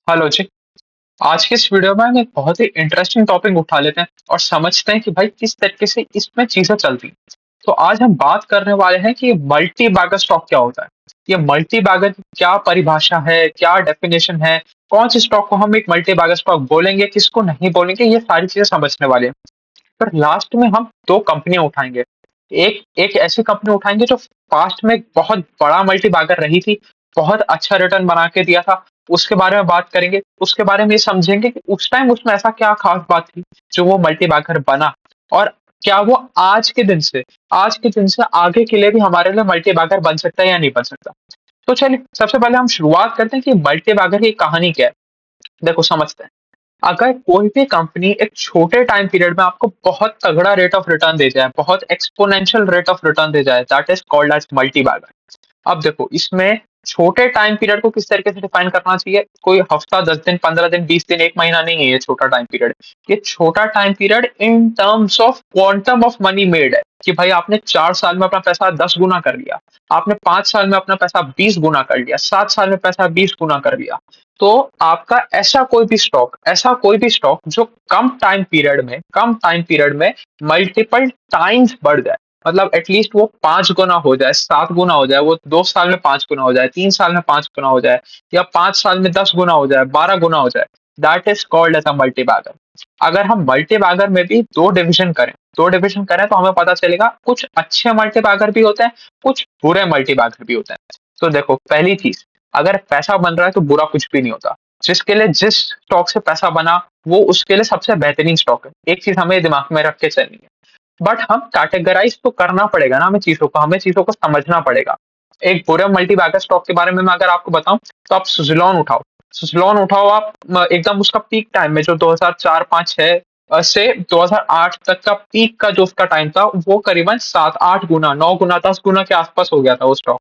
Hello जी। आज के इस वीडियो में हम एक बहुत ही इंटरेस्टिंग टॉपिक उठा लेते हैं और समझते हैं कि भाई किस तरीके से इसमें चीजें चलती हैं। तो आज हम बात करने वाले हैं कि मल्टी बैगर स्टॉक क्या होता है। ये मल्टी बैगर की क्या परिभाषा है, क्या डेफिनेशन है, कौन से स्टॉक को हम एक मल्टी बैगर स्टॉक बोलेंगे, किसको नहीं बोलेंगे, ये सारी चीजें समझने वाले हैं। पर लास्ट में हम दो कंपनियां उठाएंगे। एक एक ऐसी कंपनी उठाएंगे जो पास्ट में एक बहुत बड़ा मल्टी बैगर रही थी, बहुत अच्छा रिटर्न बना के दिया था। उसके बारे में बात करेंगे, उसके बारे में ये समझेंगे कि उस टाइम उसमें ऐसा क्या खास बात थी जो वो मल्टी बैगर बना, और क्या वो आज के दिन से आगे के लिए भी हमारे लिए मल्टी बैगर बन सकता है या नहीं बन सकता। तो चलिए सबसे पहले हम शुरुआत करते हैं कि मल्टी बैगर की कहानी क्या है। देखो समझते हैं। अगर कोई भी कंपनी एक छोटे टाइम पीरियड में आपको बहुत तगड़ा रेट ऑफ रिटर्न दे जाए, बहुत एक्सपोनेंशियल रेट ऑफ रिटर्न दे जाए, that is called as multi bagger. अब देखो इसमें छोटे टाइम पीरियड को किस तरीके से डिफाइन करना चाहिए। कोई हफ्ता, 10 दिन, 15 दिन, 20 दिन, एक महीना नहीं है ये छोटा टाइम पीरियड। ये छोटा time period in terms of quantum of money made है कि भाई आपने 4 साल में अपना पैसा 10 गुना कर लिया, आपने 5 साल में अपना पैसा 20 गुना कर लिया, 7 साल में पैसा 20 गुना कर लिया। तो आपका ऐसा कोई भी स्टॉक जो कम टाइम पीरियड में मल्टीपल टाइम्स बढ़ जाए, मतलब एटलीस्ट वो 5 गुना हो जाए, 7 गुना हो जाए, वो 2 साल में 5 गुना हो जाए, 3 साल में 5 गुना हो जाए, या 5 साल में 10 गुना हो जाए, 12 गुना हो जाए, that is called as a multi bagger. अगर हम मल्टी बैगर में भी दो डिविजन करें तो हमें पता चलेगा कुछ अच्छे मल्टी बैगर भी होते हैं, कुछ बुरे मल्टी बैगर भी होते हैं। तो देखो पहली चीज, अगर पैसा बन रहा है तो बुरा कुछ भी नहीं होता। जिसके लिए जिस स्टॉक से पैसा बना वो उसके लिए सबसे बेहतरीन स्टॉक है। एक चीज हमें दिमाग में रख के चलनी है। बट हम कैटेगराइज तो करना पड़ेगा ना, हमें चीजों को समझना पड़ेगा। एक बुरे मल्टी बैगर स्टॉक के बारे में मैं अगर आपको बताऊं तो आप सुजलॉन उठाओ आप, एकदम उसका पीक टाइम में जो 2004, 5, 6 से 2008 तक का पीक का जो उसका टाइम था वो करीबन 7, 8 गुना, 9 गुना, 10 गुना के आसपास हो गया था वो स्टॉक।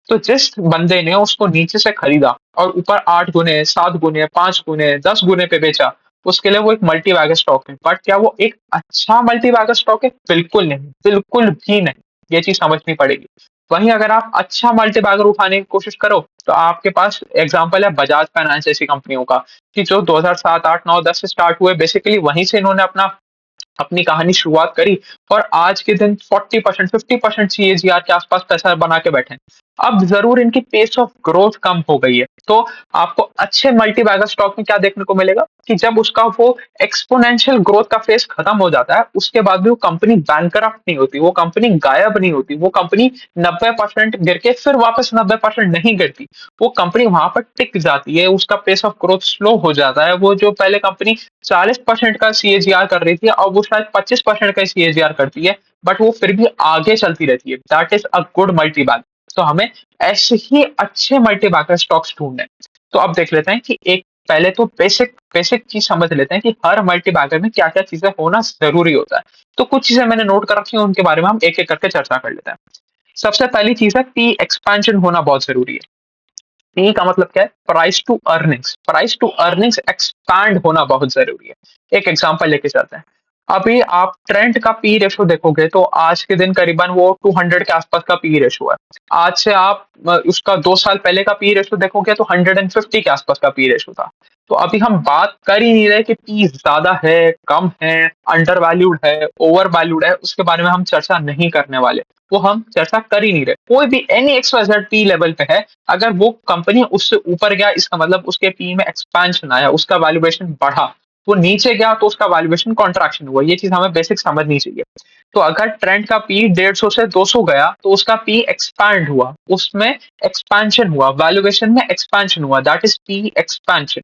तो जिस बंदे ने उसको नीचे से खरीदा और ऊपर 8 गुने, 7 गुने, 5 गुने, 10 गुने पे बेचा, उसके लिए वो एक मल्टी बैगर स्टॉक है। बट क्या वो एक अच्छा मल्टी बैगर स्टॉक है? बिल्कुल नहीं, बिल्कुल भी नहीं। ये चीज समझनी पड़ेगी। वहीं अगर आप अच्छा मल्टी बैगर उठाने की कोशिश करो तो आपके पास एग्जांपल है बजाज फाइनेंस जैसी कंपनियों का, कि जो 2007, 8, 9, 10 से स्टार्ट हुए, बेसिकली वहीं से इन्होंने अपनी कहानी शुरुआत करी और आज के दिन 40%, 50% सीएजीआर के आसपास पैसा बना के बैठे हैं। अब जरूर इनकी पेस ऑफ ग्रोथ कम हो गई है, तो आपको अच्छे मल्टी बैगर स्टॉक में क्या देखने को मिलेगा कि जब उसका वो एक्सपोनेंशियल ग्रोथ का फेज खत्म हो जाता है, उसके बाद भी वो कंपनी बैंकरप्ट नहीं होती, वो कंपनी गायब नहीं होती, वो कंपनी 90% गिर के फिर वापस 90% नहीं गिरती। वो कंपनी वहां पर टिक जाती है, उसका पेस ऑफ ग्रोथ स्लो हो जाता है। वो जो पहले कंपनी 40% का सीएजीआर कर रही थी, अब वो शायद 25% का सीएजीआर करती है, बट वो फिर भी आगे चलती रहती है। That is a good multi bag. तो हमें ऐसे ही अच्छे मल्टी बैगर स्टॉक्स ढूंढने हैं। तो अब देख लेते हैं कि एक पहले तो बेसिक बेसिक चीज समझ लेते हैं कि हर मल्टी बैगर में क्या क्या चीजें होना जरूरी होता है। तो कुछ चीजें मैंने नोट कर रखी हैं, उनके बारे में हम एक एक करके चर्चा कर लेते हैं। सबसे पहली चीज है पी एक्सपेंशन होना बहुत जरूरी है। पी का मतलब क्या है? प्राइस टू अर्निंग्स एक्सपैंड होना बहुत जरूरी है। एक एग्जांपल लेके चलते हैं। अभी आप ट्रेंड का पी रेशो देखोगे तो आज के दिन करीबन वो 200 के आसपास का पी रेशो है। आज से आप उसका 2 साल पहले का पी रेशो देखोगे तो 150 के आसपास का पी रेशो था। तो अभी हम बात कर ही नहीं रहे कि पी ज्यादा है, कम है, अंडर वैल्यूड है, ओवर वैल्यूड है, उसके बारे में हम चर्चा नहीं करने वाले। वो हम चर्चा कर ही नहीं रहे। कोई भी एनी एक्सवाइजेड पी लेवल पे है, अगर वो कंपनी उससे ऊपर गया इसका मतलब उसके पी में एक्सपेंशन आया, उसका वैल्यूएशन बढ़ा। वो नीचे गया तो उसका वैल्यूएशन कॉन्ट्रैक्शन हुआ। ये चीज हमें बेसिक समझनी चाहिए। तो अगर ट्रेंड का पी 150 से 200 गया तो उसका पी एक्सपैंड हुआ, उसमें एक्सपेंशन हुआ, वैल्यूएशन में एक्सपेंशन हुआ, दैट इज पी एक्सपेंशन।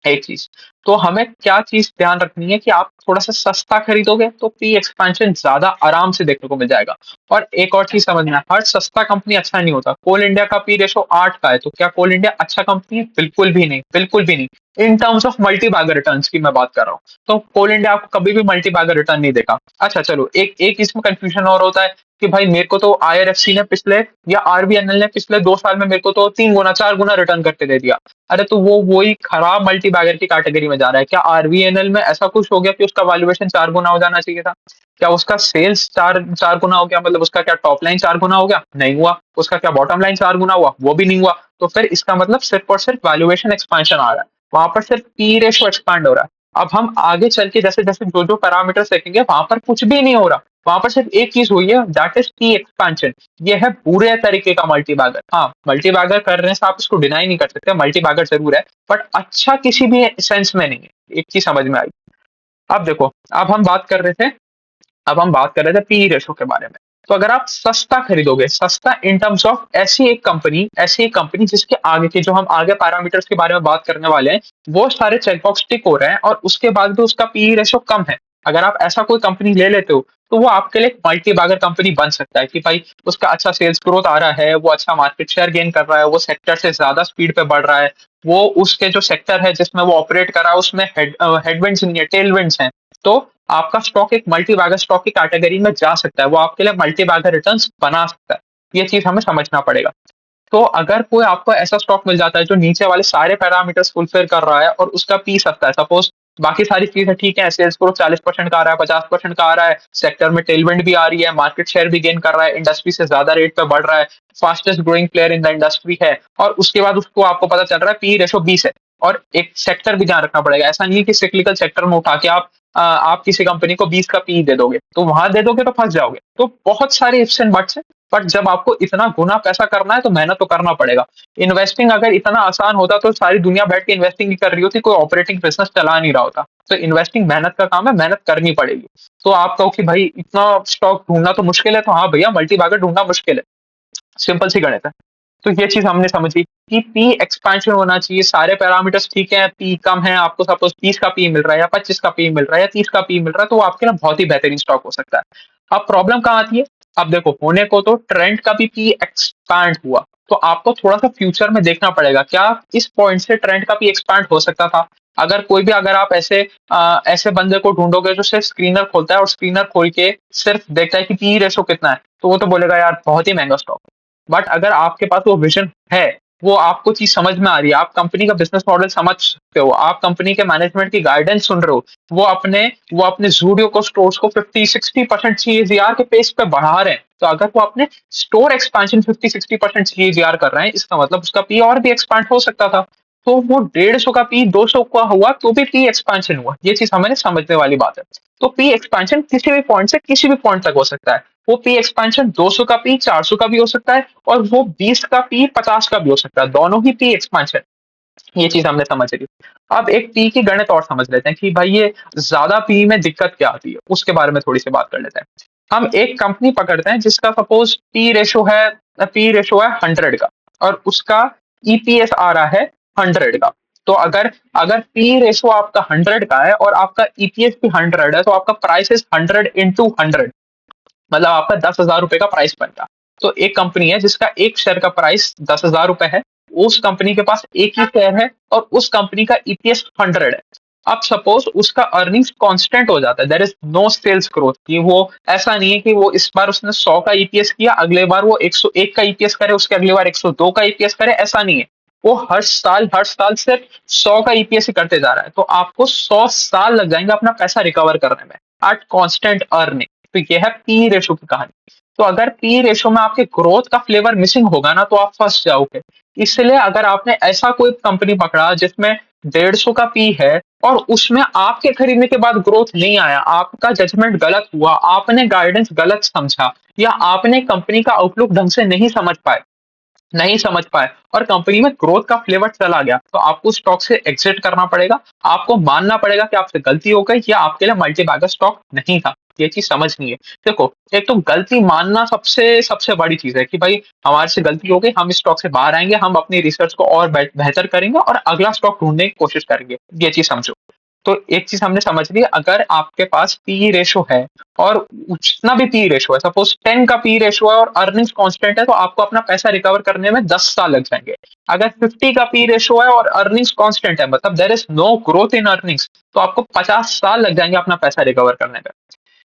एक चीज, तो हमें क्या चीज ध्यान रखनी है कि आप थोड़ा सा सस्ता खरीदोगे तो पी एक्सपेंशन ज्यादा आराम से देखने को मिल जाएगा। और एक और चीज समझना है, हर सस्ता कंपनी अच्छा नहीं होता। कोल इंडिया का पी रेशो 8 का है, तो क्या कोल इंडिया अच्छा कंपनी है? बिल्कुल भी नहीं, बिल्कुल भी नहीं। In terms of multi bagger return की मैं बात कर रहा हूँ, तो कोल इंडिया आपको कभी भी मल्टी बैगर रिटर्न नहीं देगा। अच्छा चलो, एक एक इसमें कंफ्यूजन और होता है कि भाई मेरे को तो आईआरएफसी ने पिछले या आरबीएनएल ने पिछले 2 साल में मेरे को तो 3 गुना, 4 गुना रिटर्न करके दे दिया। अरे तो वो वही खराब मल्टी बैगर की कैटेगरी में जा रहा है। क्या आरवीएनएल में ऐसा कुछ हो गया कि उसका वैल्यूएशन 4 गुना हो जाना चाहिए था? क्या उसका सेल्स चार चार गुना हो गया? मतलब उसका क्या टॉप लाइन 4 गुना हो गया? नहीं हुआ। उसका क्या बॉटम लाइन 4 गुना हुआ? वो भी नहीं हुआ। तो फिर इसका मतलब सिर्फ और सिर्फ वैल्यूएशन एक्सपेंशन आ रहा है। वहां पर सिर्फ पी रेशो एक्सपांड हो रहा है। अब हम आगे चल के जैसे जैसे जो जो पैरामीटर्स देखेंगे वहां पर कुछ भी नहीं हो रहा, वहां पर सिर्फ एक चीज हुई है, दैट इज पी एक्सपेंशन। ये है बुरे तरीके का मल्टीबैगर। हाँ, मल्टीबैगर कर रहे हैं आप इसको डिनाई नहीं कर सकते, मल्टीबैगर जरूर है, बट अच्छा किसी भी सेंस में नहीं है। एक चीज समझ में आई। अब देखो, अब हम बात कर रहे थे अब हम बात कर रहे थे पी रेशो के बारे में। तो अगर आप सस्ता खरीदोगे, सस्ता इन टर्म्स ऑफ ऐसी एक कंपनी जिसके आगे के जो हम आगे पैरामीटर्स के बारे में बात करने वाले हैं, वो सारे चेकबॉक्स टिक हो रहे हैं और उसके बाद भी उसका पी रेशो कम है। अगर आप ऐसा कोई कंपनी ले लेते हो तो वो आपके लिए मल्टी बैगर कंपनी बन सकता है कि भाई उसका अच्छा सेल्स ग्रोथ आ रहा है, वो अच्छा मार्केट शेयर गेन कर रहा है, वो सेक्टर से ज्यादा स्पीड पे बढ़ रहा है, वो उसके जो सेक्टर है जिसमें वो ऑपरेट कर रहा है उसमें हेडविंड्स नहीं है, टेलविंड्स हैं। तो आपका स्टॉक एक मल्टी बैगर स्टॉक की कैटेगरी में जा सकता है, वो आपके लिए मल्टी बैगर रिटर्न्स बना सकता है। ये चीज हमें समझना पड़ेगा। तो अगर कोई आपको ऐसा स्टॉक मिल जाता है जो नीचे वाले सारे पैरामीटर्स फुलफिल कर रहा है और उसका पी सस्ता है, सपोज बाकी सारी चीजें ठीक है, सेल्स ग्रोथ 40% का आ रहा है, 50% का आ रहा है, सेक्टर में टेलविंड भी आ रही है, मार्केट शेयर भी गेन कर रहा है, इंडस्ट्री से ज्यादा रेट पे बढ़ रहा है, fastest growing player in the industry है, और उसके बाद उसको आपको पता चल रहा है पी रेशो 20 है। और एक सेक्टर भी ध्यान रखना पड़ेगा, ऐसा नहीं है कि सिक्लिकल सेक्टर में उठा के आप किसी कंपनी को 20 का पी दे दोगे, तो वहां दे दोगे तो फंस जाओगे। तो बहुत सारे इफ्स एंड बट्स हैं, बट जब आपको इतना गुना पैसा करना है तो मेहनत तो करना पड़ेगा। इन्वेस्टिंग अगर इतना आसान होता तो सारी दुनिया बैठ के इन्वेस्टिंग ही कर रही होती, कोई ऑपरेटिंग बिजनेस चला नहीं रहा होता। तो इन्वेस्टिंग मेहनत का काम है, मेहनत करनी पड़ेगी। तो आप कहो कि भाई इतना स्टॉक ढूंढना तो मुश्किल है, तो हाँ भैया, मल्टी बैगर ढूंढना मुश्किल है, सिंपल सी गणित है। तो ये चीज हमने समझी कि पी एक्सपेंशन होना चाहिए, सारे पैरामीटर्स ठीक है, पी कम है, आपको सपोज 30 का पी मिल रहा है या 25 का पी मिल रहा है या 30 का पी मिल रहा है, तो वो आपके लिए बहुत ही बेहतरीन स्टॉक हो सकता है। अब प्रॉब्लम कहाँ आती है? अब देखो, होने को तो ट्रेंड का भी पी एक्सपैंड हुआ, तो आपको थोड़ा सा फ्यूचर में देखना पड़ेगा, क्या इस पॉइंट से ट्रेंड का भी एक्सपैंड हो सकता था? अगर आप ऐसे बंदे को ढूंढोगे जो सिर्फ स्क्रीनर खोलता है और स्क्रीनर खोल के सिर्फ देखता है कि पी रेशो कितना है, तो वो तो बोलेगा यार बहुत ही महंगा स्टॉक। बट अगर आपके पास वो विजन है, वो आपको चीज समझ में आ रही है, आप कंपनी का बिजनेस मॉडल समझ सकते हो, आप कंपनी के मैनेजमेंट की गाइडेंस सुन रहे हो, वो अपने जूडियो को स्टोर्स को 50-60% सीएजीआर के पेस पे बढ़ा रहे हैं, तो अगर वो अपने स्टोर एक्सपेंशन 50-60% सीएजीआर कर रहे हैं, इसका मतलब उसका पी और भी एक्सपांड हो सकता था। तो वो 150 का पी 200 का हुआ तो भी पी एक्सपेंशन हुआ, ये चीज हमें समझने वाली बात है। तो पी एक्सपेंशन किसी भी पॉइंट से किसी भी पॉइंट तक हो सकता है। वो पी एक्सपेंशन 200 का पी 400 का भी हो सकता है, और वो 20 का पी 50 का भी हो सकता है, दोनों ही पी एक्सपेंशन। ये चीज हमने समझ ली। अब एक पी की गणित और समझ लेते हैं कि भाई ये ज्यादा पी में दिक्कत क्या आती है, उसके बारे में थोड़ी सी बात कर लेते हैं। हम एक कंपनी पकड़ते हैं जिसका सपोज पी रेशो है 100 का, और उसका ईपीएस आ रहा है 100 का। तो अगर अगर पी रेशो आपका 100 का है और आपका ईपीएस भी 100 है, तो आपका प्राइस इज 100 into 100, मतलब आपका 10,000 रुपए का प्राइस बनता। तो एक कंपनी है जिसका एक शेयर का प्राइस 10,000 रुपए है, उस कंपनी के पास एक ही शेयर है और उस कंपनी का ईपीएस 100 है। अब सपोज उसका अर्निंग्स कांस्टेंट हो जाता है, there is no sales growth, कि वो ऐसा नहीं है कि वो इस बार उसने 100 का ईपीएस किया, अगले बार वो 101 का ईपीएस करे, उसके अगली बार 102 का ईपीएस करे, ऐसा नहीं है। वो हर साल सिर्फ 100 का ईपीएस ही करते जा रहा है, तो आपको 100 साल लग जाएंगे अपना पैसा रिकवर करने में, एट कांस्टेंट अर्निंग। तो ये है पी रेशो की कहानी। तो अगर पी रेशो में आपके ग्रोथ का फ्लेवर मिसिंग होगा ना, तो आप फंस जाओगे। इसलिए अगर आपने ऐसा कोई कंपनी पकड़ा जिसमें 150 का पी है और उसमें आपके खरीदने के बाद ग्रोथ नहीं आया, आपका जजमेंट गलत हुआ, आपने गाइडेंस गलत समझा, या आपने कंपनी का आउटलुक ढंग से नहीं समझ पाए और कंपनी में ग्रोथ का फ्लेवर चला गया, तो आपको स्टॉक से एग्जिट करना पड़ेगा। आपको मानना पड़ेगा कि आपसे गलती हो गई या आपके लिए मल्टी बैगर स्टॉक नहीं था। ये चीज समझनी है। देखो, एक तो गलती मानना सबसे सबसे बड़ी चीज है कि भाई हमारे से गलती हो गई, हम इस स्टॉक से बाहर आएंगे, हम अपनी रिसर्च को और बेहतर करेंगे और अगला स्टॉक ढूंढने की कोशिश करेंगे। ये चीज समझो। तो एक चीज हमने समझ ली, अगर आपके पास पी रेशो है और जितना भी पी रेशो है, सपोज 10 का पी रेशो है और अर्निंग्स कांस्टेंट है, तो आपको अपना पैसा रिकवर करने में 10 साल लग जाएंगे। अगर 50 का पी रेशो है और अर्निंग्स कांस्टेंट है, मतलब there is no growth in earnings, तो आपको 50 साल लग जाएंगे अपना पैसा रिकवर करने में।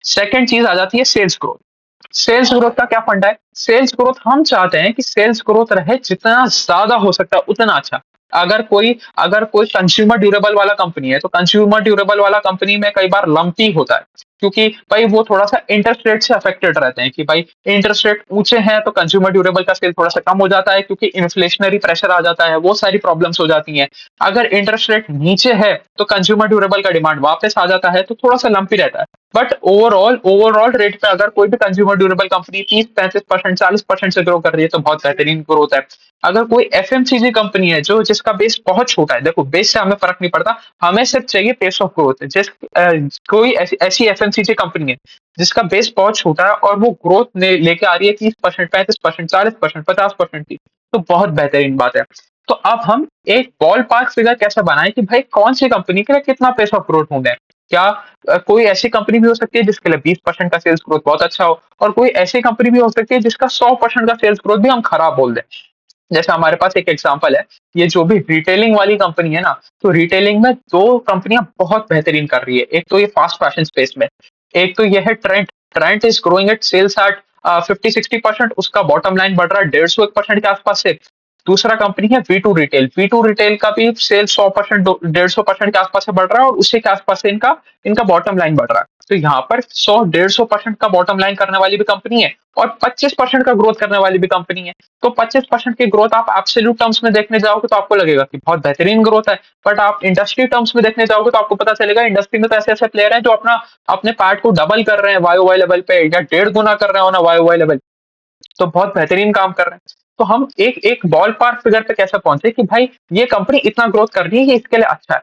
सेकंड चीज आ जाती है सेल्स ग्रोथ। सेल्स ग्रोथ का क्या फंडा है? सेल्स ग्रोथ हम चाहते हैं कि सेल्स ग्रोथ रहे, जितना ज्यादा हो सकता है उतना अच्छा। अगर कोई कंज्यूमर ड्यूरेबल वाला कंपनी है, तो कंज्यूमर ड्यूरेबल वाला कंपनी में कई बार लंपी होता है। क्योंकि भाई वो थोड़ा-सा इंटरेस्ट रेट से अफेक्टेड रहते हैं कि भाई इंटरेस्ट रेट ऊँचे हैं तो कंज्यूमर ड्यूरेबल का सेल थोड़ा-सा कम हो जाता है क्योंकि इन्फ्लेशनरी प्रेशर आ जाता है, वो सारी प्रॉब्लम्स हो जाती हैं। अगर इंटरेस्ट रेट नीचे है तो कंज्यूमर ड्यूरेबल का डिमांड वापस आ जाता है, तो थोड़ा-सा लंपी रहता है। बट ओवरऑल रेट पे अगर कोई भी कंज्यूमर ड्यूरेबल कंपनी 30-35% 40% से ग्रो कर रही है तो बहुत बेहतरीन ग्रोथ है। अगर कोई एफएमसीजी कंपनी है जो जिसका बेस बहुत छोटा है, देखो बेस से हमें फ़र्क नहीं पड़ता, हमें सिर्फ चाहिए पेस ऑफ ग्रोथ। कोई ऐसी ऐसी एफएमसीजी कंपनी है जिसका बेस बहुत छोटा है और वो ग्रोथ लेके आ रही है 30%, 35%, 40%, 50% की, तो बहुत बेहतरीन बात है। तो अब हम एक बॉल पार्क फिगर कैसे बनाएं कि भाई कौन सी कंपनी के लिए कितना पेस ऑफ ग्रोथ होना है। क्या कोई ऐसी कंपनी भी हो सकती है जिसके लिए 20% का सेल्स ग्रोथ बहुत अच्छा हो, और कोई ऐसी कंपनी भी हो सकती है जिसका 100% का सेल्स ग्रोथ भी हम खराब बोल दें। जैसे हमारे पास एक एग्जांपल है, ये जो भी रिटेलिंग वाली कंपनी है ना, तो रिटेलिंग में 2 कंपनियाँ बहुत बेहतरीन कर रही है। एक तो ये फास्ट फैशन स्पेस में, एक तो ये है Trent. Trent is growing its sales at 50-60%, उसका बॉटम लाइन बढ़ रहा है 150-1% के आसपास से। दूसरा कंपनी है V two retail. V two retail का भी सेल 100%, 150% के आसपास से बढ़ रहा है और उसी के आसपास से इनका इनका बॉटम लाइन बढ़ रहा है। तो यहाँ पर 100-150% का बॉटम लाइन करने वाली भी कंपनी है और 25% का ग्रोथ करने वाली भी कंपनी है। तो 25% की ग्रोथ आप एब्सोल्यूट टर्म्स में देखने जाओगे तो आपको लगेगा कि बहुत बेहतरीन ग्रोथ है। बट आप इंडस्ट्री टर्म्स में देखने जाओगे तो आपको पता चलेगा इंडस्ट्री में तो ऐसे-ऐसे प्लेयर हैं जो अपने पैट को डबल कर रहे हैं वाई-ओवाई लेवल पे या डेढ़ गुना कर रहे हैं ऑन अ वाई-ओवाई लेवल। तो बहुत बेहतरीन काम कर रहे हैं। तो हम एक एक बॉल पार्क फिगर पे कैसे पहुंचे कि भाई ये कंपनी इतना ग्रोथ कर रही है, ये इसके लिए अच्छा है।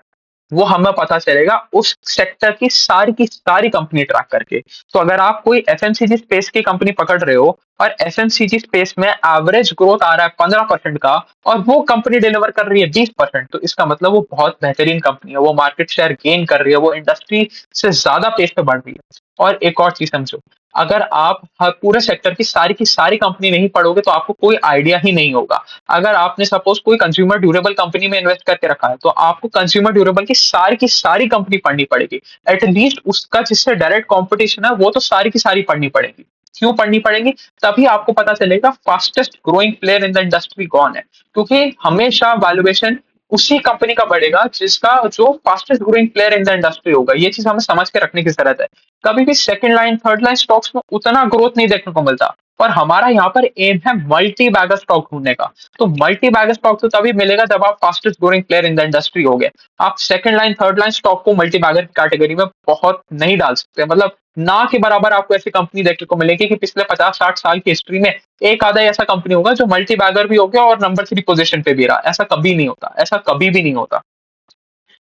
वो हमें पता चलेगा उस सेक्टर की सारी कंपनी ट्रैक करके। तो अगर आप कोई एफएमसीजी स्पेस की कंपनी पकड़ रहे हो और एफएमसीजी स्पेस में एवरेज ग्रोथ आ रहा है 15% का और वो कंपनी डिलीवर कर रही है 20%, तो इसका मतलब वो बहुत बेहतरीन कंपनी है, वो मार्केट शेयर गेन कर रही है, वो इंडस्ट्री से ज्यादा पेस पे बढ़ रही है। और एक और चीज समझो, अगर आप हर पूरे सेक्टर की सारी कंपनी नहीं पढ़ोगे तो आपको कोई आइडिया ही नहीं होगा। अगर आपने सपोज कोई कंज्यूमर ड्यूरेबल कंपनी में इन्वेस्ट करके रखा है तो आपको कंज्यूमर ड्यूरेबल की सारी कंपनी पढ़नी पड़ेगी। एटलीस्ट उसका जिससे डायरेक्ट कंपटीशन है वो तो सारी की सारी पढ़नी पड़ेगी। क्यों पढ़नी पड़ेगी? तभी आपको पता चलेगा fastest growing player in the industry कौन है, क्योंकि हमेशा वैल्यूएशन उसी कंपनी का बढ़ेगा जिसका जो fastest growing player in the industry होगा। ये चीज हमें समझ के रखने की जरूरत है। कभी भी second line third line stocks में उतना ग्रोथ नहीं देखने को मिलता, और हमारा यहाँ पर एम है मल्टी बैगर स्टॉक ढूंढने का। तो मल्टी बैगर स्टॉक तो तभी मिलेगा जब आप fastest growing player in the industry हो गए। आप second line third line stock को मल्टी बैगर कैटेगरी में बहुत नहीं डाल सकते, मतलब ना के बराबर आपको ऐसी कंपनी देखने को मिलेगी कि पिछले 50-60 साल की हिस्ट्री में एक आधा ऐसा कंपनी होगा जो मल्टी बैगर भी हो गया और नंबर 3 पोजीशन पे भी रहा। ऐसा कभी नहीं होता, ऐसा कभी भी नहीं होता।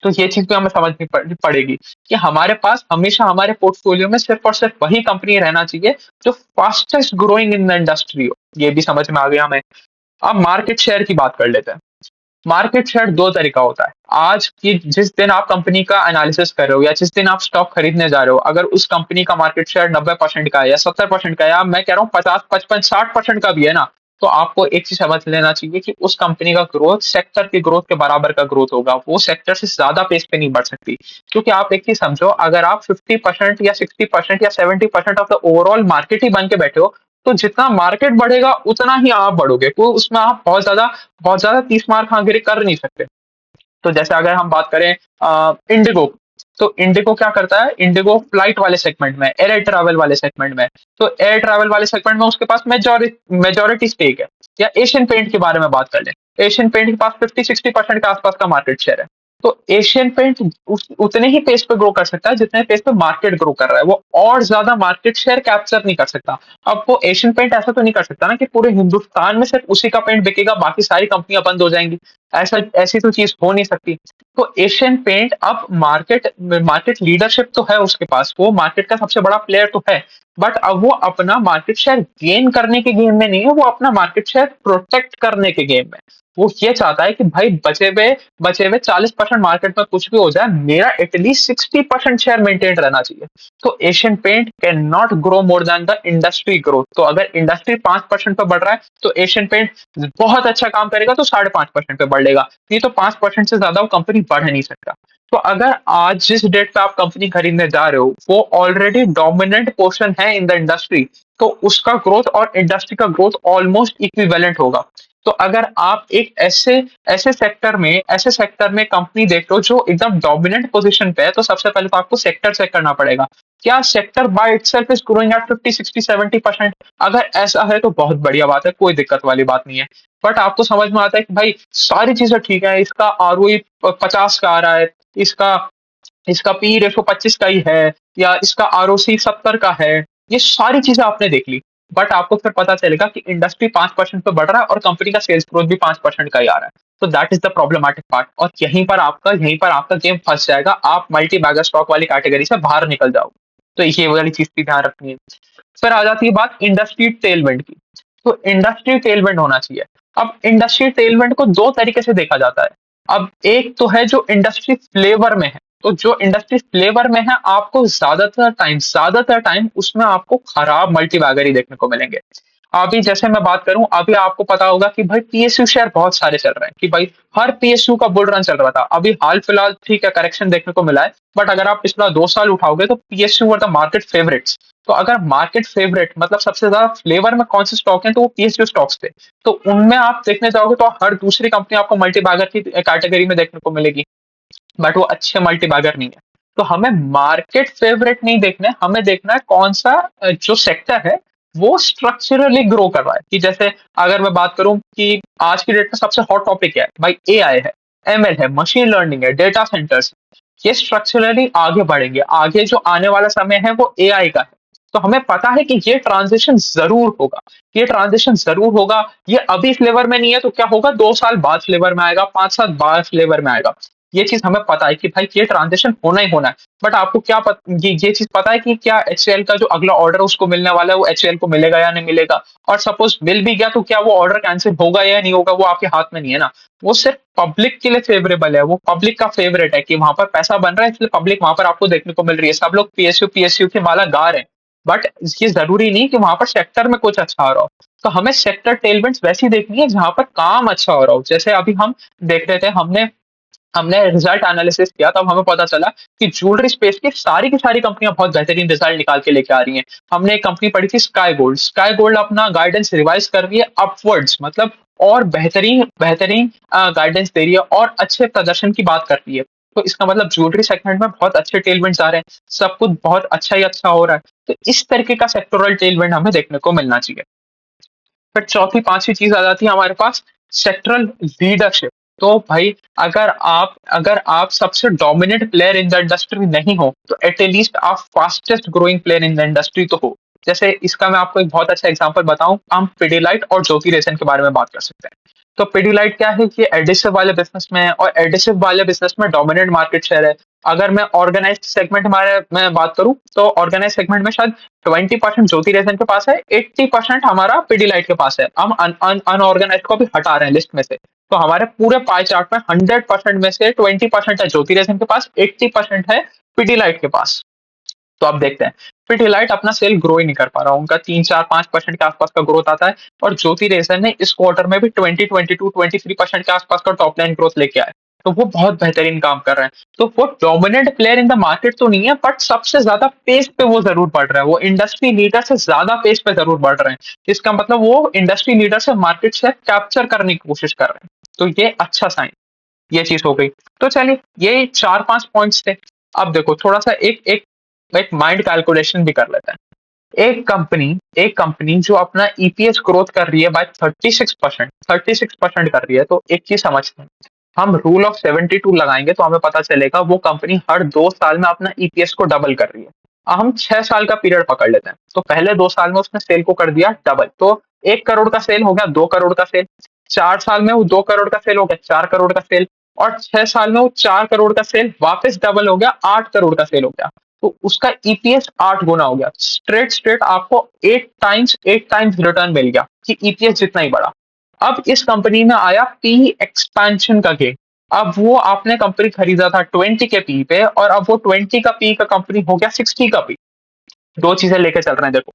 तो ये चीज़ भी हमें समझनी पड़ेगी कि हमारे पास हमेशा हमारे पोर्टफोलियो में सिर्फ़ और सिर्फ़ वही कंपनी रहना चाहिए जो fastest growing in the industry हो। ये भी समझ में आ गया हमें। अब मार्केट शेयर की बात कर लेते हैं। मार्केट शेयर 2 तरह का होता है। आज की जिस दिन आप कंपनी का एनालिसिस कर रहे हो या जिस दिन आप स्टॉक खरीदने जा रहे हो, अगर उस कंपनी का मार्केट शेयर 90% का है या 70% का है, या मैं कह रहा हूँ 50, 55, 60% का भी है ना, तो आपको एक चीज़ समझ लेना चाहिए कि उस कंपनी का ग्रोथ सेक्टर की ग्रोथ के बराबर का ग्रोथ होगा। वो सेक्टर से ज़्यादा पेस पे नहीं बढ़ सकती। क्योंकि आप एक चीज़ समझो, अगर आप 50% या 60% या 70% ऑफ द ओवरऑल मार्केट ही बन के बैठे हो, तो जितना मार्केट बढ़ेगा उतना ही आप बढ़ोगे। तो उसमें आप बहुत ज़्यादा 30 मार खां-गिरी कर नहीं सकते। तो जैसे अगर हम बात करें इंडिगो, तो इंडिगो क्या करता है? इंडिगो फ्लाइट वाले सेगमेंट में, एयर ट्रैवल वाले सेगमेंट में, तो एयर ट्रैवल वाले सेगमेंट में उसके पास मेजॉरिटी स्टेक है। या एशियन पेंट के बारे में बात कर लें, एशियन पेंट के पास 50-60% के आसपास का मार्केट शेयर है। तो एशियन पेंट उतने ही पेस पे ग्रो कर सकता है जितने पेस पे मार्केट ग्रो कर रहा है, वो और ज्यादा मार्केट शेयर कैप्चर नहीं कर सकता। अब वो एशियन पेंट ऐसा तो नहीं कर सकता ना कि पूरे हिंदुस्तान में सिर्फ उसी का पेंट बिकेगा, बाकी सारी कंपनियां बंद हो जाएंगी। ऐसी तो चीज हो नहीं सकती। तो एशियन पेंट अब मार्केट मार्केट लीडरशिप तो है उसके पास, वो मार्केट का सबसे बड़ा प्लेयर तो है, बट अब वो अपना मार्केट शेयर गेन करने के गेम में नहीं है, वो अपना मार्केट शेयर प्रोटेक्ट करने के गेम में। वो ये चाहता है कि भाई बचे हुए 40% मार्केट में कुछ भी हो जाए, मेरा एटलीस्ट 60% शेयर मेंटेन रहना चाहिए। तो Asian paint can not grow more than the industry growth. तो अगर इंडस्ट्री 5% पे बढ़ रहा है तो एशियन पेंट बहुत अच्छा काम करेगा तो 5.5% पे बढ़ लेगा। नहीं तो 5% से ज्यादा वो कंपनी बढ़ नहीं सकता। तो अगर आज जिस डेट पे आप कंपनी खरीदने जा रहे हो वो ऑलरेडी डोमिनेंट पोर्शन है इन द इंडस्ट्री, तो उसका ग्रोथ और इंडस्ट्री का ग्रोथ ऑलमोस्ट इक्विवेलेंट होगा। तो अगर आप एक ऐसे सेक्टर में कंपनी देख लो जो एकदम डोमिनेंट पोजीशन पे है, तो सबसे पहले तो आपको सेक्टर चेक करना पड़ेगा। क्या sector by itself is growing at 50, 60, 70%? अगर ऐसा है तो बहुत बढ़िया बात है, कोई दिक्कत वाली बात नहीं है। बट आपको समझ में आता है कि भाई सारी चीजें ठीक है, इसका आरओई 50 का आ रहा है, इसका इसका पी रेशो 25 का ही है, या इसका आरओसी 70 का है, ये सारी चीजें आपने देख ली। बट आपको फिर पता चलेगा कि इंडस्ट्री 5% पे बढ़ रहा है और कंपनी का सेल्स ग्रोथ भी 5% का ही आ रहा है। तो that is the problematic part, और यहीं पर आपका गेम फंस जाएगा, आप मल्टी बैगर स्टॉक वाली कैटेगरी से बाहर निकल जाओगे। तो ये वाली चीज भी ध्यान रखनी है। फिर आ जाती है बात इंडस्ट्री टेलविंड की। तो इंडस्ट्री टेलविंड होना चाहिए। अब इंडस्ट्री टेलविंड को दो तरीके से देखा जाता है। अब एक तो है जो इंडस्ट्री फ्लेवर में है। तो जो इंडस्ट्री फ्लेवर में है, आपको ज्यादातर टाइम उसमें आपको खराब मल्टीबैगर ही देखने को मिलेंगे। अभी जैसे मैं बात करूं, अभी आपको पता होगा कि भाई पीएसयू शेयर बहुत सारे चल रहे हैं, कि भाई हर पीएसयू का बुल रन चल रहा था। अभी हाल फिलहाल ठीक है, करेक्शन देखने को मिला है, बट अगर आप पिछला 2 साल उठाओगे तो PSU were the market favourites. तो अगर मार्केट फेवरेट मतलब सबसे ज्यादा फ्लेवर में कौन से स्टॉक हैं, तो वो पीएसयू स्टॉक्स थे। तो उनमें आप देखने जाओगे तो हर दूसरी कंपनी आपको मल्टीबैगर की कैटेगरी में देखने को मिलेगी, बट वो अच्छे मल्टीबैगर नहीं है। तो हमें मार्केट फेवरेट नहीं देखना है, हमें देखना है कौन सा जो सेक्टर है वो स्ट्रक्चरली ग्रो कर रहा है। कि जैसे अगर मैं बात करूं कि आज की डेट में सबसे हॉट टॉपिक क्या है, भाई एआई है, एमएल है, मशीन लर्निंग है, डेटा सेंटर्स। ये स्ट्रक्चरली आगे बढ़ेंगे, आगे जो आने वाला समय है वो एआई का है। तो हमें पता है कि ये ट्रांजिशन जरूर होगा, ये ट्रांजिशन जरूर होगा। ये अभी फ्लेवर में नहीं है तो क्या होगा, 2 साल बाद फ्लेवर में आएगा, 5 साल बाद फ्लेवर में आएगा। ये चीज हमें पता है कि भाई ये ट्रांजेक्शन होना ही होना है। बट आपको क्या ये चीज पता है कि क्या एचसीएल का जो अगला ऑर्डर उसको मिलने वाला है वो एचसीएल को मिलेगा या नहीं मिलेगा? और सपोज मिल भी गया तो क्या वो ऑर्डर कैंसिल होगा या नहीं होगा, वो आपके हाथ में नहीं है ना। वो सिर्फ पब्लिक के लिए फेवरेबल है, वो पब्लिक का फेवरेट है कि वहां पर पैसा बन रहा है, इसलिए पब्लिक वहां पर आपको देखने को मिल रही है। सब लोग पीएसयू पीएसयू की माला गा रहे हैं, बट ये जरूरी नहीं कि वहां पर सेक्टर में कुछ अच्छा हो रहा हो। तो हमें सेक्टर टेलमेंट्स वैसी देखनी है जहां पर काम अच्छा हो रहा हो। जैसे अभी हम देख रहे थे, हमने हमने रिजल्ट एनालिसिस किया, तब हमें पता चला कि ज्वेलरी स्पेस की सारी कंपनियां बहुत बेहतरीन रिजल्ट निकाल के लेके आ रही हैं। हमने एक कंपनी पढ़ी थी स्काई गोल्ड अपना गाइडेंस रिवाइज कर रही है अपवर्ड्स, मतलब और बेहतरीन बेहतरीन गाइडेंस दे रही है और अच्छे प्रदर्शन की बात कर रही है। तो इसका मतलब ज्वेलरी सेगमेंट में बहुत अच्छे टेलविंड्स आ रहे हैं, सब कुछ बहुत अच्छा ही अच्छा हो रहा है। तो इस तरीके का सेक्टोरल टेलविंड हमें देखने को मिलना चाहिए। फिर चौथी पांचवी चीज आ जाती है हमारे पास, सेक्टरल लीडरशिप। तो भाई अगर आप सबसे dominant player in the industry नहीं हो, तो एटलीस्ट आप fastest growing player in the industry तो हो। जैसे इसका मैं आपको एक बहुत अच्छा एग्जांपल बताऊं, हम पिडिलाइट और ज्योति रेसन के बारे में बात कर सकते हैं। तो पिडिलाइट क्या है कि एडिसिव वाले बिजनेस में है, और एडिसिव वाले बिजनेस में डोमिनेंट मार्केट शेयर है। अगर मैं ऑर्गेनाइज्ड सेगमेंट हमारे में बात करूं, तो ऑर्गेनाइज सेगमेंट में शायद 20% ज्योति रेजन के पास है, 80% हमारा पीडीलाइट के पास है। हम अनऑर्गेनाइज को भी हटा रहे हैं लिस्ट में से। तो हमारे पूरे पाई चार्ट में 100% में से 20% है ज्योति रेजन के पास, 80% है पीडीलाइट के पास। तो आप देखते हैं पिडिलाइट अपना सेल ग्रो ही नहीं कर पा रहा, उनका 3 4 5% के आसपास का ग्रोथ आता है। और ज्योति रेजन ने इस क्वार्टर में भी 20 22 23% के आसपास का टॉप लाइन ग्रोथ लेके आए। तो वो बहुत बेहतरीन काम कर रहे हैं। तो वो dominant player in the market तो नहीं है, बट सबसे ज्यादा पेस पे वो जरूर बढ़ रहा है, वो इंडस्ट्री लीडर से ज्यादा पेस पे जरूर बढ़ रहे हैं। इसका मतलब वो इंडस्ट्री लीडर से मार्केट शेयर कैप्चर करने की कोशिश कर रहे हैं। तो ये अच्छा साइन, ये चीज हो गई। तो चलिए, ये 4 5 पॉइंट्स थे। अब देखो थोड़ा सा एक एक एक माइंड कैलकुलेशन भी कर लेते हैं। एक कंपनी जो अपना ईपीएस ग्रोथ कर रही है बाय 36% कर रही है, तो एक चीज समझते हैं, हम रूल ऑफ 72 लगाएंगे तो हमें पता चलेगा वो कंपनी हर 2 साल में अपना ईपीएस को डबल कर रही है। अब हम 6 साल का पीरियड पकड़ लेते हैं, तो पहले 2 साल में उसने सेल को कर दिया डबल, तो 1 करोड़ का सेल हो गया 2 करोड़ का सेल। 4 साल में वो 2 करोड़ का सेल हो गया 4 करोड़ का सेल। और 6 साल में वो 4 करोड़ का सेल वापस डबल हो गया 8 करोड़ का सेल हो गया। तो उसका ईपीएस 8 गुना हो गया, स्ट्रेट स्ट्रेट आपको 8 टाइम्स रिटर्न मिल गया, कि ईपीएस जितना ही बढ़ा। अब इस कंपनी में आया पी एक्सपेंशन का गेम। अब वो आपने कंपनी खरीदा था 20 के पी पे, और अब वो 20 का पी का कंपनी हो गया 60 का पी। दो चीजें लेके चल रहे हैं देखो।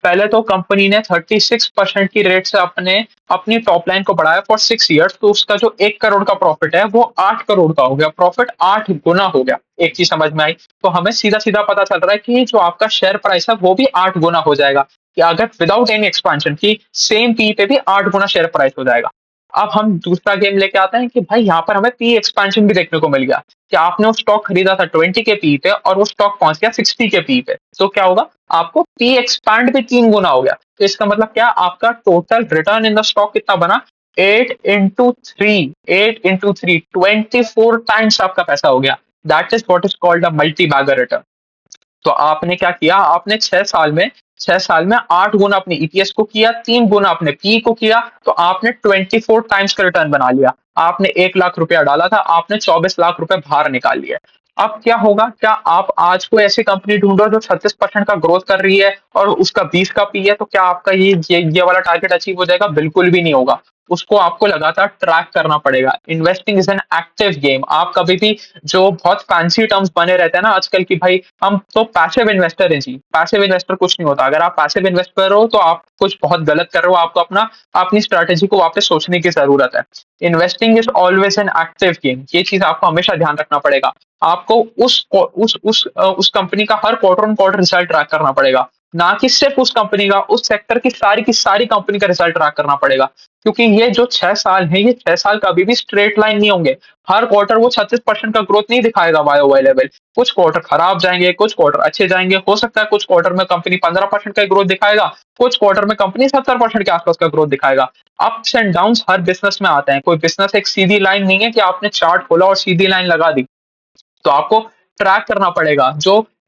पहले तो कंपनी ने 36% की रेट से अपनी टॉप लाइन को बढ़ाया फॉर 6 इयर्स, तो उसका जो 1 करोड़ का प्रॉफिट है वो 8 करोड़ का हो गया, प्रॉफिट 8 गुना हो गया। एक चीज समझ में आई। तो हमें सीधा सीधा पता चल रहा है कि जो आपका शेयर प्राइस है वो भी 8 गुना हो जाएगा, कि अगर विदाउट एनी एक्सपेंशन की सेम पी पे भी 8 गुना शेयर प्राइस हो जाएगा। अब हम दूसरा गेम लेके आते हैं कि भाई यहाँ पर हमें पी एक्सपेंशन भी देखने को मिल गया कि आपने वो स्टॉक खरीदा था 20 के पी पे और वो स्टॉक पहुंच गया 60 के पी पे, तो क्या होगा, आपको पी एक्सपैंड भी 3 गुना हो गया। तो इसका मतलब क्या, आपका total return in the stock कितना बना, 8 into 3, 8 into 3, 24 टाइम्स आपका पैसा हो गया। That is what is called a multi bagger return. तो आपने क्या किया, आपने 6 साल में 8 गुना अपने ईपीएस को किया, 3 गुना अपने पी को किया, तो आपने 24 टाइम्स का रिटर्न बना लिया। आपने 1 लाख रुपया डाला था, आपने 24 लाख रुपए बाहर निकाल लिए। अब क्या होगा, क्या आप आज कोई ऐसी कंपनी ढूंढो जो 36% का ग्रोथ कर रही है और उसका 20 का पी है, तो क्या आपका ये वाला टारगेट अचीव हो जाएगा? बिल्कुल भी नहीं होगा। उसको आपको लगातार ट्रैक करना पड़ेगा। Investing is an active game. आप कभी भी, जो बहुत फैंसी टर्म्स बने रहते हैं ना आजकल की, भाई हम तो पैसिव इन्वेस्टर हैं जी, पैसिव इन्वेस्टर कुछ नहीं होता। अगर आप पैसिव इन्वेस्टर हो तो आप कुछ बहुत गलत कर रहे हो, आपको अपनी स्ट्रैटेजी को वापस सोचने की जरूरत है। Investing is always an active game, ये चीज आपको हमेशा ध्यान रखना पड़ेगा। आपको उस कंपनी का हर quarter on quarter result track करना पड़ेगा, ना कि सिर्फ उस कंपनी का, उस सेक्टर की सारी कंपनी का रिजल्ट ट्रैक करना पड़ेगा। क्योंकि ये जो 6 साल है, ये 6 साल कभी भी स्ट्रेट लाइन नहीं होंगे। हर क्वार्टर वो 36% का ग्रोथ नहीं दिखाएगा वाई वाई लेवल। कुछ क्वार्टर खराब जाएंगे, कुछ क्वार्टर अच्छे जाएंगे। हो सकता है कुछ क्वार्टर में कंपनी 15% का ग्रोथ दिखाएगा, कुछ क्वार्टर में कंपनी 70% के आसपास का ग्रोथ दिखाएगा। Ups and downs her business में आते हैं। कोई बिजनेस एक सीधी लाइन नहीं है कि आपने चार्ट खोला और सीधी लाइन लगा दी। तो आपको ट्रैक करना पड़ेगा।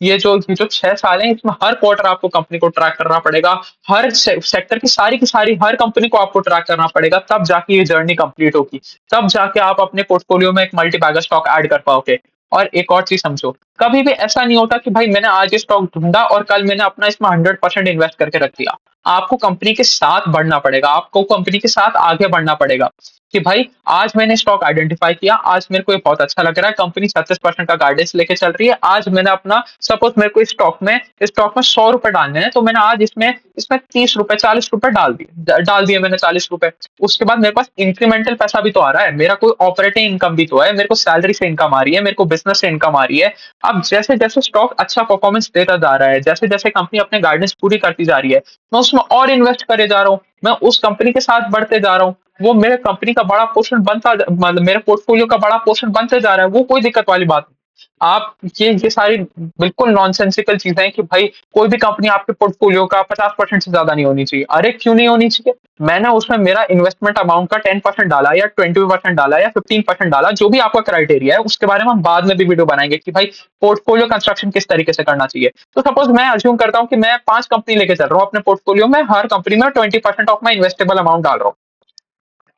ये जो 6 साल है, इसमें हर क्वार्टर आपको कंपनी को ट्रैक करना पड़ेगा। हर सेक्टर की सारी हर कंपनी को आपको ट्रैक करना पड़ेगा, तब जाके ये जर्नी कंप्लीट होगी। तब जाके आप अपने पोर्टफोलियो में एक मल्टी बैगर स्टॉक ऐड कर पाओगे। और एक और चीज समझो, कभी भी ऐसा नहीं होता कि भाई मैंने आज ये स्टॉक ढूंढा और कल मैंने अपना इसमें 100% इन्वेस्ट करके रख दिया। आपको कंपनी के साथ बढ़ना पड़ेगा, आपको कंपनी के साथ आगे बढ़ना पड़ेगा कि भाई आज मैंने स्टॉक आइडेंटिफाई किया, आज मेरे को ये बहुत अच्छा लग रहा है, कंपनी 36% का गाइडेंस लेके चल रही है। आज मैंने अपना, सपोज मेरे को इस स्टॉक में 100 रुपए डालने हैं, तो मैंने आज इसमें इसमें 30 रुपए 40 रुपए डाल दिए मैंने 40 रुपए। उसके बाद मेरे पास इंक्रीमेंटल पैसा भी तो आ रहा है, मेरा कोई ऑपरेटिंग इनकम भी तो है, मेरे को सैलरी से इनकम आ रही है, मेरे को बिजनेस से इनकम आ रही है। अब जैसे जैसे स्टॉक अच्छा परफॉर्मेंस देता जा रहा है, जैसे जैसे कंपनी अपने गाइडेंस पूरी करती जा रही है, मैं उसमें और इन्वेस्ट करे जा रहा हूँ, मैं उस कंपनी के साथ बढ़ते जा रहा हूँ। वो मेरे कंपनी का बड़ा पोर्शन मतलब मेरे पोर्टफोलियो का बड़ा पोर्शन बनते जा रहा है, वो कोई दिक्कत वाली बात नहीं। आप ये सारी बिल्कुल नॉनसेंसिकल चीजें हैं कि भाई कोई भी कंपनी आपके पोर्टफोलियो का 50% से ज्यादा नहीं होनी चाहिए। अरे क्यों नहीं होनी चाहिए? मैंने उसमें मेरा इन्वेस्टमेंट अमाउंट का 10% डाला या 20% डाला या 15% डाला, जो भी आपका क्राइटेरिया है, उसके बारे में हम बाद में भी वीडियो बनाएंगे कि भाई पोर्टफोलियो कंस्ट्रक्शन किस तरीके से करना चाहिए। तो सपोज मैं अज्यूम करता हूँ कि मैं 5 कंपनी लेके चल रहा हूँ अपने पोर्टफोलियो में, हर कंपनी में 20% ऑफ माई इन्वेस्टेबल अमाउंट डाल रहा हूँ।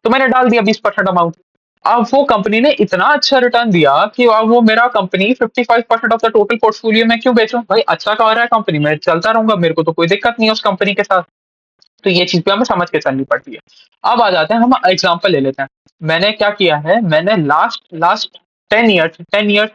तो मैंने डाल दिया 20% अमाउंट। अब वो कंपनी ने इतना अच्छा रिटर्न दिया कि अब वो मेरा company 55% of the total portfolio में क्यों बेचूं? भाई अच्छा कह रहा है कंपनी, मैं चलता रहूंगा, मेरे को तो कोई दिक्कत नहीं है उस कंपनी के साथ। तो ये चीज भी हमें समझ के चलनी पड़ती है। अब आ जाते हैं, हम एग्जाम्पल ले लेते हैं। मैंने क्या किया है, मैंने लास्ट लास्ट 10 ईयर्स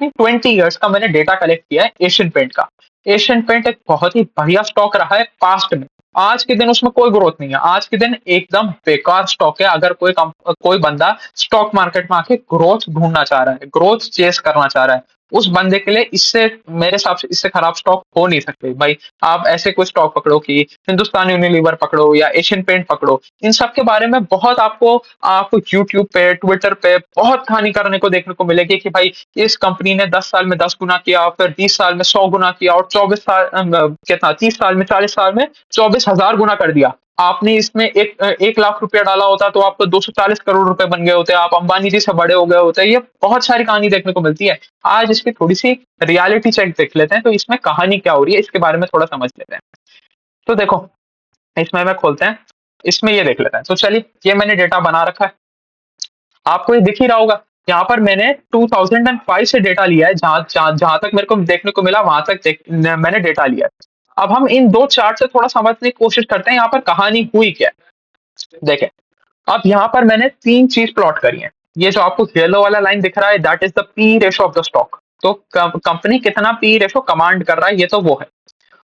नहीं, 20 ईयर्स का मैंने डेटा कलेक्ट किया है एशियन पेंट का। एशियन पेंट एक बहुत ही बढ़िया स्टॉक रहा है पास्ट में। आज के दिन उसमें कोई ग्रोथ नहीं है, आज के दिन एकदम बेकार स्टॉक है। अगर कोई बंदा स्टॉक मार्केट में आके ग्रोथ ढूंढना चाह रहा है, ग्रोथ चेस करना चाह रहा है, उस बंदे के लिए इससे, मेरे हिसाब से इससे खराब स्टॉक हो नहीं सकते भाई। आप ऐसे कोई स्टॉक पकड़ो कि हिंदुस्तान यूनिलीवर पकड़ो या एशियन पेंट पकड़ो, इन सब के बारे में बहुत आपको यूट्यूब पे, ट्विटर पे बहुत कहानी करने को देखने को मिलेगी कि भाई इस कंपनी ने 10 साल में 10 गुना किया, फिर 20 साल में 100 गुना किया, और 30 साल में 40 साल में 24,000 गुना कर दिया। आपने इसमें 1 लाख रुपया डाला होता तो आपको 240 करोड़ रुपए बन गए होते, आप अंबानी जी से बड़े हो गए होते। ये बहुत सारी कहानी देखने को मिलती है। आज इसकी थोड़ी सी रियलिटी चेक देख लेते हैं, तो इसमें कहानी क्या हो रही है इसके बारे में थोड़ा समझ लेते हैं। तो देखो, इसमें मैं खोलते हैं, इसमें ये देख लेते हैं। तो चलिए, ये मैंने डेटा बना रखा है, आपको ये दिख ही रहा होगा। यहाँ पर मैंने 2005 से डेटा लिया है, जहां जहां जहां तक मेरे को देखने को मिला वहां तक मैंने डेटा लिया है। अब हम इन दो चार्ट से थोड़ा समझने की कोशिश करते हैं यहाँ पर कहानी हुई क्या है। देखें, अब यहाँ पर मैंने 3 चीज प्लॉट करी है। ये जो आपको येलो वाला लाइन दिख रहा है, that is the P ratio of the stock. तो कंपनी कितना पी रेशो कमांड कर रहा है, ये तो वो है।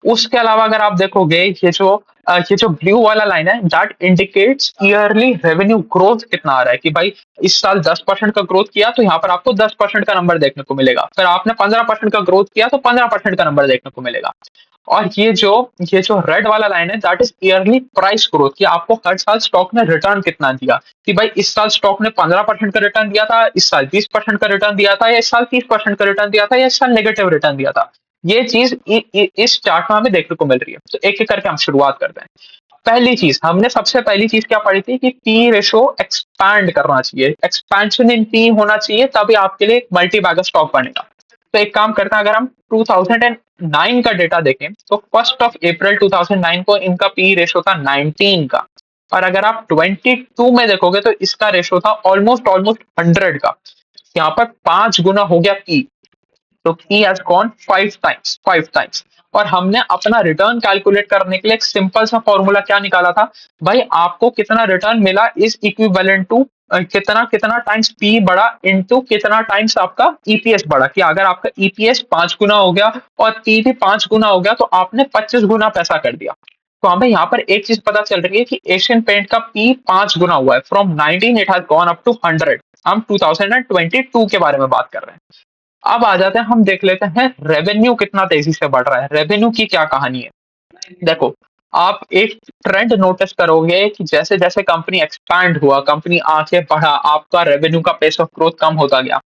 उसके अलावा अगर आप देखोगे ये जो ब्लू वाला लाइन है that indicates yearly revenue growth कितना आ रहा है कि भाई इस साल 10% का ग्रोथ किया तो यहाँ पर आपको 10% का नंबर देखने को मिलेगा, फिर आपने 15% का ग्रोथ किया तो 15% का नंबर देखने को मिलेगा। और ये जो रेड वाला लाइन है that is yearly price growth कि आपको हर साल स्टॉक ने रिटर्न कितना दिया, कि भाई इस साल स्टॉक ने 15% का रिटर्न दिया था, इस साल 20% का रिटर्न दिया था, या इस साल 30% का रिटर्न दिया था, या इस साल नेगेटिव रिटर्न दिया था। ये चीज इस चार्ट में हमें देखने को मिल रही है। तो एक एक करके हम शुरुआत करते हैं। पहली चीज हमने सबसे पहली चीज क्या पढ़ी थी कि पी रेशो एक्सपैंड करना चाहिए, एक्सपेंशन इन पी होना चाहिए, तभी आपके लिए मल्टी बैगर स्टॉक बनेगा। तो एक काम करते हैं, अगर हम 2009 का डेटा देखें तो 1 अप्रैल 2009 को इनका पी रेशो था 19 का, और अगर आप 22 में देखोगे तो इसका रेशो था ऑलमोस्ट ऑलमोस्ट 100 का। यहाँ पर 5 गुना हो गया पी, तो he has gone 5 times, 5 times। और हमने अपना रिटर्न कैलकुलेट करने के लिए एक सिंपल सा फॉर्मूला क्या निकाला था, भाई आपको कितना रिटर्न मिला इज इक्विवेलेंट टू कितना कितना टाइम्स पी बढ़ा इनटू कितना टाइम्स आपका ईपीएस बढ़ा, कि अगर आपका ईपीएस 5 गुना हो गया और पी भी 5 गुना हो गया तो आपने 25 गुना पैसा कर दिया। तो हमें यहाँ पर एक चीज पता चल रही है कि एशियन पेंट का पी 5 गुना हुआ है, from 19 it has gone up to 100। हम 2022 के बारे में बात कर रहे हैं। अब आ जाते हैं, हम देख लेते हैं रेवेन्यू कितना तेजी से बढ़ रहा है, रेवेन्यू की क्या कहानी है। देखो, आप एक ट्रेंड नोटिस करोगे कि जैसे जैसे कंपनी एक्सपैंड हुआ, कंपनी आगे बढ़ा, आपका रेवेन्यू का पेस ऑफ ग्रोथ कम होता गया।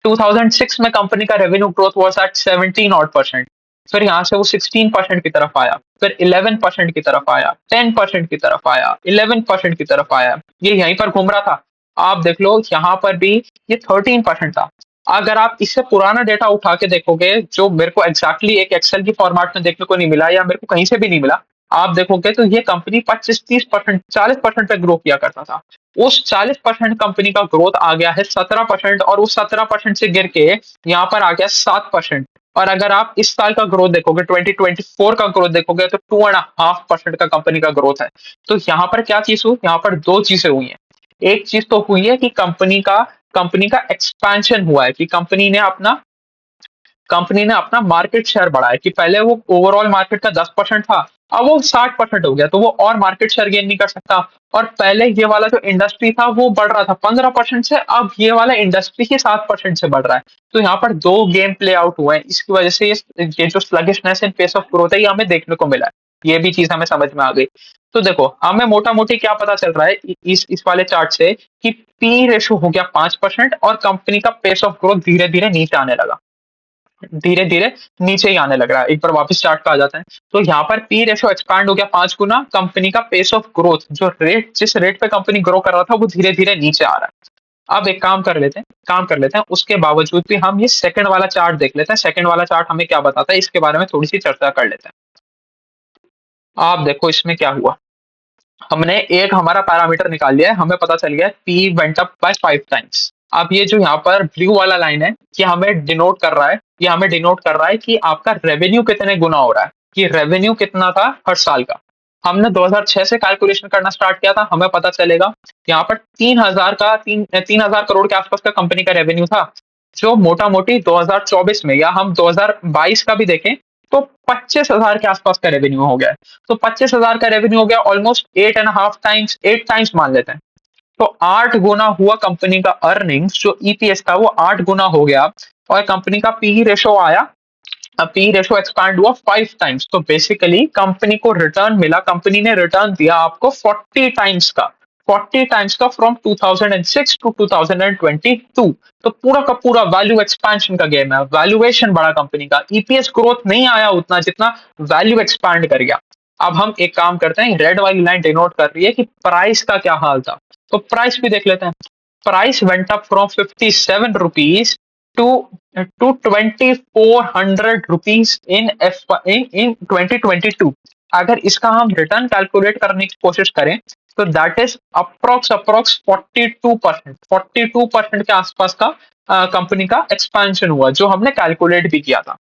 2006 में कंपनी का रेवेन्यू ग्रोथ हुआ एट 17 ऑड परसेंट, फिर यहाँ से वो 16% की तरफ आया, फिर 11% की तरफ आया, 10% की तरफ आया, 11% की तरफ आया, ये यहीं पर घूम रहा था। आप देख लो यहाँ पर भी ये 13% था। अगर आप इससे पुराना डेटा उठा के देखोगे, जो मेरे को एग्जैक्टली एक एक्सेल की फॉर्मेट में देखने को नहीं मिला या मेरे को कहीं से भी नहीं मिला, आप देखोगे तो ये कंपनी 25-30%, 40% पे ग्रो किया करता था। उस 40% कंपनी का ग्रोथ आ गया है 17%, और उस 17% से गिर के यहाँ पर आ गया 7%। और अगर आप इस साल का ग्रोथ देखोगे, 2024 का ग्रोथ देखोगे, तो 2.5% का कंपनी का ग्रोथ है। तो यहाँ पर क्या चीज हुई, यहाँ पर दो चीजें हुई हैं। एक चीज तो हुई है कि कंपनी का एक्सपेंशन हुआ है, कि कंपनी ने अपना मार्केट शेयर बढ़ाया, कि पहले वो ओवरऑल मार्केट का 10% था, अब वो 60% हो गया, तो वो और मार्केट शेयर गेन नहीं कर सकता। और पहले ये वाला जो इंडस्ट्री था वो बढ़ रहा था 15% से, अब ये वाला इंडस्ट्री ही 7% से बढ़ रहा है। तो यहाँ पर दो गेम प्ले आउट हुए हैं, इसकी वजह से ये जो sluggishness in pace of growth है ये हमें देखने को मिला है। ये भी चीज हमें समझ में आ गई। तो देखो, हमें मोटा मोटी क्या पता चल रहा है इस वाले चार्ट से, कि पी रेशो हो गया 5% और कंपनी का पेस ऑफ ग्रोथ धीरे धीरे नीचे आने लगा, धीरे धीरे नीचे ही आने लग रहा है। एक बार वापस चार्ट पे आ जाते हैं, तो यहाँ पर पी रेशो एक्सपैंड हो गया 5 गुना, कंपनी का पेस ऑफ ग्रोथ, जिस रेट पे कंपनी ग्रो कर रहा था वो धीरे धीरे नीचे आ रहा है। अब एक काम कर लेते हैं, उसके बावजूद भी हम ये सेकंड वाला चार्ट देख लेते हैं। सेकंड वाला चार्ट हमें क्या बताता है, इसके बारे में थोड़ी सी चर्चा कर लेते हैं। आप देखो इसमें क्या हुआ, हमने एक हमारा पैरामीटर निकाल लिया है, हमें पता चल गया P went up by 5 times. अब ये जो यहाँ पर ब्लू वाला लाइन है, ये हमें डिनोट कर रहा है कि आपका रेवेन्यू कितने गुना हो रहा है, कि रेवेन्यू कितना था हर साल का। हमने 2006 से कैलकुलेशन करना स्टार्ट किया था, हमें पता चलेगा यहाँ पर 3,000 करोड़ के आसपास का कंपनी का रेवेन्यू था, जो मोटा मोटी 2024 में, या हम 2022 का भी देखें तो 25,000 के आसपास का रेवेन्यू हो गया है। तो 25,000 का रेवेन्यू हो गया ऑलमोस्ट 8.5 टाइम्स, 8 टाइम्स मान लेते हैं। तो 8 गुना हुआ कंपनी का अर्निंग्स, जो ईपीएस था वो 8 गुना हो गया, और कंपनी का पी रेशो आया, पी रेशो एक्सपैंड हुआ 5 टाइम्स। तो बेसिकली कंपनी को रिटर्न मिला, कंपनी ने रिटर्न दिया आपको 40 टाइम्स का फ्रॉम 2006 टू 2022। तो पूरा का पूरा वैल्यू एक्सपेंशन का गेम है, वैल्यूएशन बढ़ा कंपनी का, ईपीएस ग्रोथ नहीं आया उतना जितना वैल्यू एक्सपैंड कर गया। अब हम एक काम करते हैं, रेड वाली लाइन डिनोट कर रही है कि प्राइस का क्या हाल था, तो प्राइस भी देख लेते हैं। Price went up from 57 rupees to 2400 rupees in 2022। अगर इसका हम रिटर्न कैलकुलेट करने की कोशिश करें तो दैट इज अप्रोक्स 42% के आसपास का कंपनी का एक्सपेंशन हुआ, जो हमने कैलकुलेट भी किया था।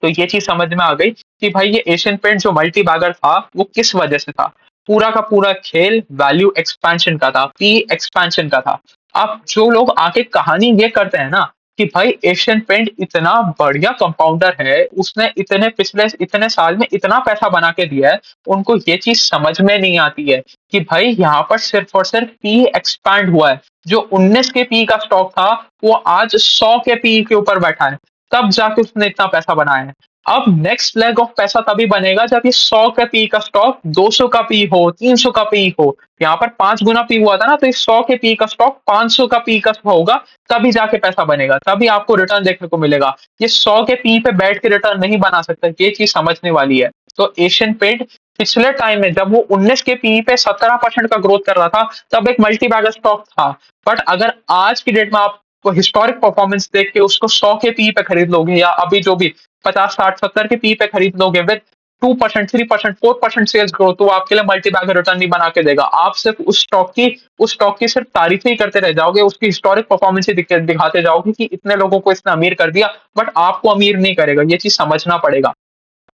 तो ये चीज समझ में आ गई कि भाई ये एशियन पेंट जो मल्टी बैगर था वो किस वजह से था। पूरा का पूरा खेल वैल्यू एक्सपेंशन का था, पी एक्सपेंशन का था। अब जो लोग आके कहानी ये करते हैं ना, कि भाई एशियन पेंट इतना बढ़िया कंपाउंडर है, उसने इतने पिछले इतने साल में इतना पैसा बना के दिया है, उनको ये चीज़ समझ में नहीं आती है कि भाई यहाँ पर सिर्फ़ और सिर्फ़ पी एक्सपैंड हुआ है। जो 19 के पी का स्टॉक था, वो आज 100 के पी के ऊपर बैठा है। तब जाके उसने इतना पैसा बनाया है। अब नेक्स्ट लेग ऑफ पैसा तभी बनेगा जब ये 100 का पी का स्टॉक 200 का पी हो, 300 का पी हो। यहाँ पर 5 गुना पी हुआ था ना, तो इस 100 के पी का स्टॉक 500 का पी का होगा, तभी जाके पैसा बनेगा, तभी आपको रिटर्न देखने को मिलेगा। ये 100 के पी पे बैठ के रिटर्न नहीं बना सकता, ये चीज़ समझने वाली है। तो एशियन पेंट पिछले टाइम में जब वो 19 के पी पे 17% का ग्रोथ कर रहा था, तब एक मल्टी बैगर स्टॉक था। बट अगर आज की डेट में आप हिस्टोरिक परफॉर्मेंस देख के उसको 100 के पी पे खरीद लोगे, या अभी जो भी 50, 60, 70 के पी पे खरीद लोगे विद 2%, 3%, 4% सेल्स ग्रोथ, तो वो आपके लिए मल्टी बैगर रिटर्न नहीं बना के देगा। आप सिर्फ उस स्टॉक की सिर्फ तारीफें ही करते रह जाओगे, उसकी हिस्टोरिक परफॉर्मेंस ही दिखाते जाओगे कि इतने लोगों को इसने अमीर कर दिया, बट आपको अमीर नहीं करेगा। ये चीज समझना पड़ेगा।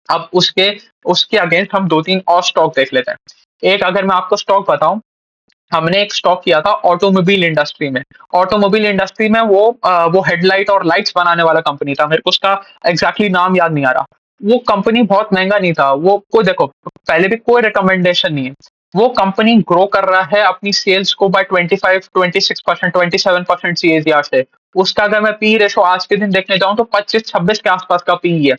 अब उसके उसके अगेंस्ट हम 2-3 और स्टॉक देख लेते हैं। एक अगर मैं आपको स्टॉक बताऊं, हमने एक स्टॉक किया था ऑटोमोबाइल इंडस्ट्री में। ऑटोमोबाइल इंडस्ट्री में वो हेडलाइट और लाइट्स बनाने वाला कंपनी था। मेरे को उसका एग्जैक्टली नाम याद नहीं आ रहा। वो कंपनी बहुत महंगा नहीं था। वो को देखो, पहले भी कोई रिकमेंडेशन नहीं है। वो कंपनी ग्रो कर रहा है अपनी सेल्स को बाय 25, 26%, 27% सीएजीआर से। उसका अगर मैं पी रेशो आज के दिन देखने जाऊं तो 25-26 के आसपास का पी है।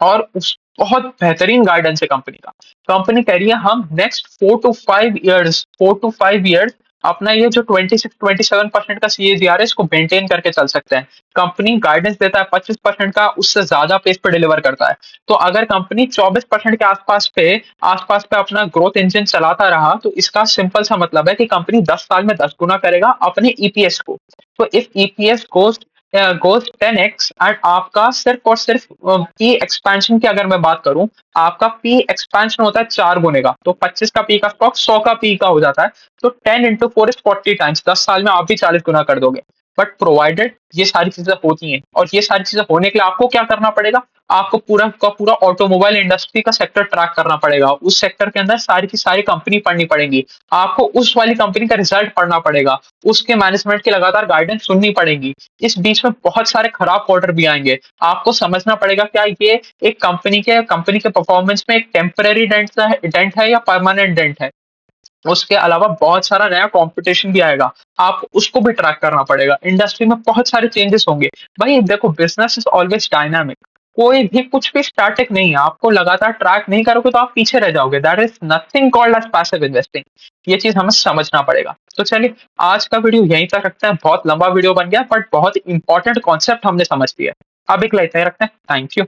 और उस बहुत बेहतरीन गाइडेंस है कंपनी का। कंपनी कह रही है हम नेक्स्ट 4 to 5 इयर्स अपना ये जो 26-27% का सीएजीआर है इसको मेंटेन करके चल सकते हैं। कंपनी गाइडेंस देता है 25% का, उससे ज्यादा पेस पे डिलीवर करता है। तो अगर कंपनी 24% के आसपास पे अपना ग्रोथ इंजन चलाता रहा, तो इसका सिंपल सा मतलब है कि कंपनी 10 साल में 10 गुना करेगा अपने ईपीएस को। तो if EPS goes 10x and आपका सिर्फ और सिर्फ पी एक्सपेंशन की अगर मैं बात करूं, आपका पी एक्सपेंशन होता है 4 गुने का। तो 25 का पी का स्टॉक 100 का पी का हो जाता है। तो 10 इंटू 4 इज 40 टाइम्स। 10 साल में आप भी 40 गुना कर दोगे। बट प्रोवाइडेड ये सारी चीजें होती हैं, और ये सारी चीजें होने के लिए आपको क्या करना पड़ेगा? आपको पूरा का पूरा ऑटोमोबाइल इंडस्ट्री का सेक्टर ट्रैक करना पड़ेगा। उस सेक्टर के अंदर सारी की सारी कंपनी पढ़नी पड़ेगी। आपको उस वाली कंपनी का रिजल्ट पढ़ना पड़ेगा। उसके मैनेजमेंट की लगातार गाइडेंस सुननी पड़ेगी। इस बीच में बहुत सारे खराब क्वार्टर भी आएंगे। आपको समझना पड़ेगा क्या ये एक कंपनी के परफॉर्मेंस में एक टेम्पररी डेंट है या परमानेंट डेंट है। उसके अलावा बहुत सारा नया कंपटीशन भी आएगा। आप उसको भी ट्रैक करना पड़ेगा। इंडस्ट्री में बहुत सारे चेंजेस होंगे। भाई देखो, बिजनेस इज ऑलवेज डायनामिक। कोई भी कुछ भी स्टैटिक नहीं है। आपको लगातार ट्रैक नहीं करोगे तो आप पीछे रह जाओगे। That is nothing called as passive investing. ये चीज हमें समझना पड़ेगा। तो चलिए, आज का वीडियो यहीं तक रखते हैं। बहुत लंबा वीडियो बन गया, बट बहुत इंपॉर्टेंट कॉन्सेप्ट हमने समझ लिया। अब एक इतना ही रखते हैं। Thank you.